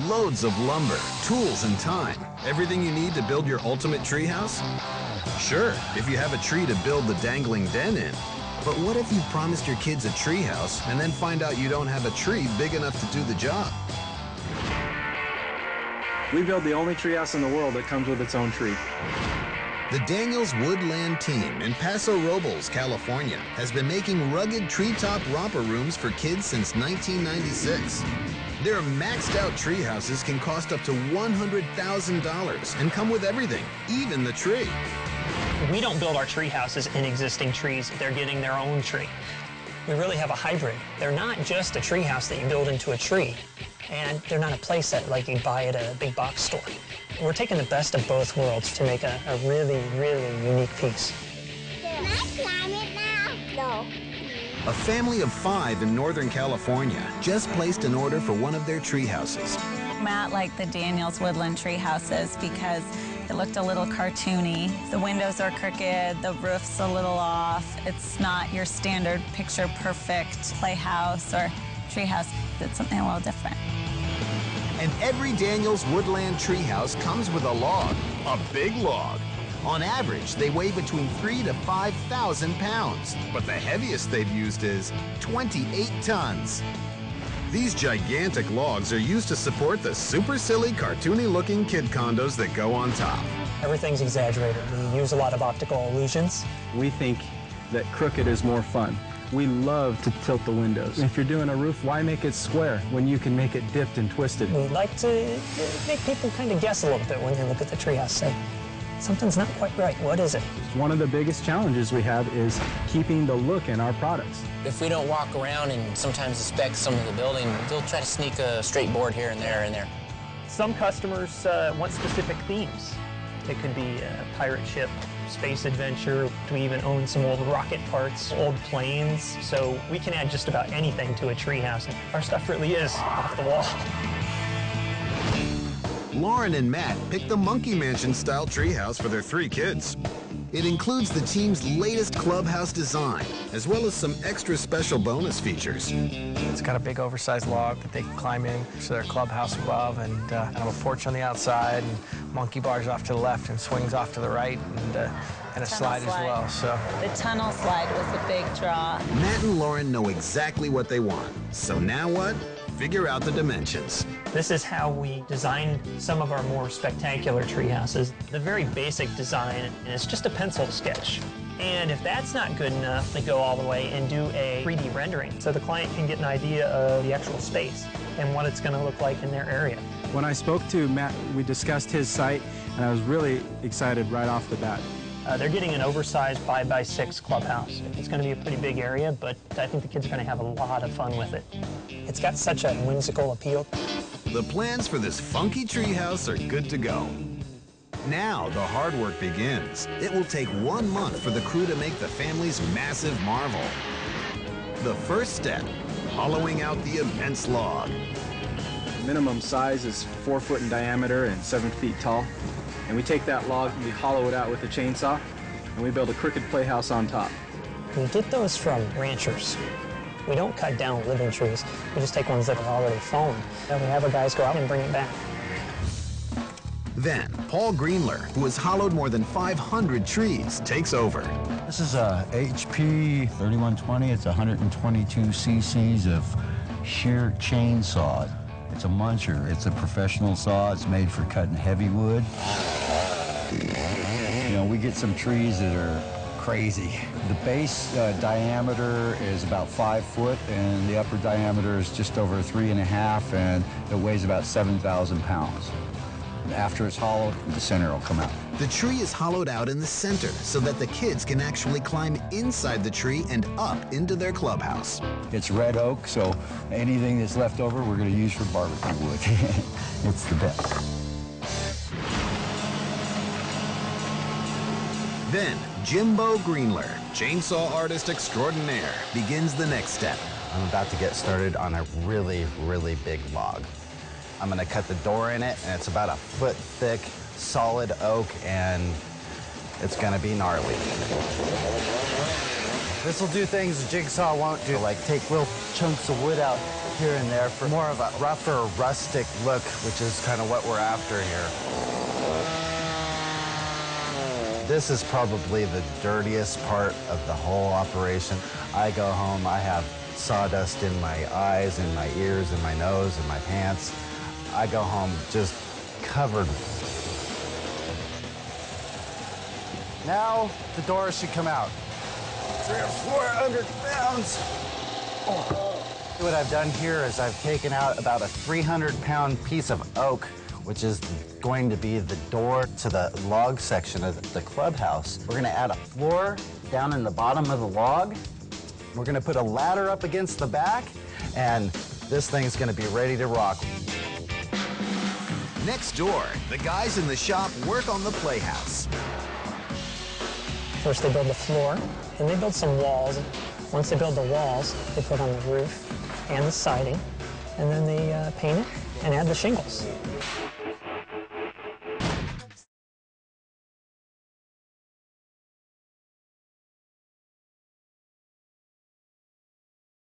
Loads of lumber, tools, and time. Everything you need to build your ultimate treehouse? Sure, if you have a tree to build the dangling den in. But what if you promised your kids a treehouse and then find out you don't have a tree big enough to do the job? We build the only treehouse in the world that comes with its own tree. The Daniels Woodland team in Paso Robles, California, has been making rugged treetop romper rooms for kids since 1996. Their maxed-out treehouses can cost up to $100,000 and come with everything, even the tree. We don't build our tree houses in existing trees. They're getting their own tree. We really have a hybrid. They're not just a tree house that you build into a tree, and they're not a playset like you buy at a big box store. We're taking the best of both worlds to make a really, really unique piece. Can I climb it now? No. A family of 5 in Northern California just placed an order for one of their tree houses. Matt liked the Daniels Woodland tree houses because it looked a little cartoony. The windows are crooked, the roof's a little off. It's not your standard picture-perfect playhouse or treehouse. It's something a little different. And every Daniels Woodland treehouse comes with a log, a big log. On average, they weigh between 3,000 to 5,000 pounds, but the heaviest they've used is 28 tons. These gigantic logs are used to support the super silly, cartoony-looking kid condos that go on top. Everything's exaggerated. We use a lot of optical illusions. We think that crooked is more fun. We love to tilt the windows. If you're doing a roof, why make it square when you can make it dipped and twisted? We like to make people kind of guess a little bit when they look at the treehouse, say, something's not quite right. What is it? One of the biggest challenges we have is keeping the look in our products. If we don't walk around and sometimes inspect some of the building, they'll try to sneak a straight board here and there and there. Some customers want specific themes. It could be a pirate ship, space adventure. We even own some old rocket parts, old planes. So we can add just about anything to a treehouse. Our stuff really is off the wall. Lauren and Matt picked the Monkey Mansion-style treehouse for their 3 kids. It includes the team's latest clubhouse design, as well as some extra special bonus features. It's got a big oversized log that they can climb in to their clubhouse above, and have a porch on the outside, and monkey bars off to the left and swings off to the right, and a slide as well. So the tunnel slide was a big draw. Matt and Lauren know exactly what they want. So now what? Figure out the dimensions. This is how we design some of our more spectacular tree houses. The very basic design is just a pencil sketch. And if that's not good enough, they go all the way and do a 3D rendering so the client can get an idea of the actual space and what it's going to look like in their area. When I spoke to Matt, we discussed his site, and I was really excited right off the bat. They're getting an oversized 5x6 clubhouse. It's going to be a pretty big area, but I think the kids are going to have a lot of fun with it. It's got such a whimsical appeal. The plans for this funky treehouse are good to go. Now the hard work begins. It will take 1 month for the crew to make the family's massive marvel. The first step, hollowing out the immense log. Minimum size is 4 foot in diameter and 7 feet tall. And we take that log, we hollow it out with a chainsaw, and we build a crooked playhouse on top. We get those from ranchers. We don't cut down living trees. We just take ones that are already fallen. And we have our guys go out and bring it back. Then, Paul Greenler, who has hollowed more than 500 trees, takes over. This is a HP 3120. It's 122 cc's of shear chainsaw. It's a muncher. It's a professional saw. It's made for cutting heavy wood. You know, we get some trees that are crazy. The base diameter is about 5 foot, and the upper diameter is just over 3.5, and it weighs about 7,000 pounds. After it's hollowed, the center will come out. The tree is hollowed out in the center so that the kids can actually climb inside the tree and up into their clubhouse. It's red oak, so anything that's left over, we're going to use for barbecue wood. It's the best. Then, Jimbo Greenler, chainsaw artist extraordinaire, begins the next step. I'm about to get started on a really, really big log. I'm gonna cut the door in it, and it's about 1 foot thick, solid oak, and it's gonna be gnarly. This will do things a jigsaw won't do, like take little chunks of wood out here and there for more of a rougher, rustic look, which is kind of what we're after here. This is probably the dirtiest part of the whole operation. I go home, I have sawdust in my eyes, in my ears, in my nose, in my pants. I go home just covered. Now the doors should come out. 300 or 400 pounds. What I've done here is I've taken out about a 300-pound piece of oak, which is going to be the door to the log section of the clubhouse. We're gonna add a floor down in the bottom of the log. We're gonna put a ladder up against the back, and this thing's gonna be ready to rock. Next door, the guys in the shop work on the playhouse. First they build the floor, then they build some walls. Once they build the walls, they put on the roof and the siding, and then they paint it and add the shingles.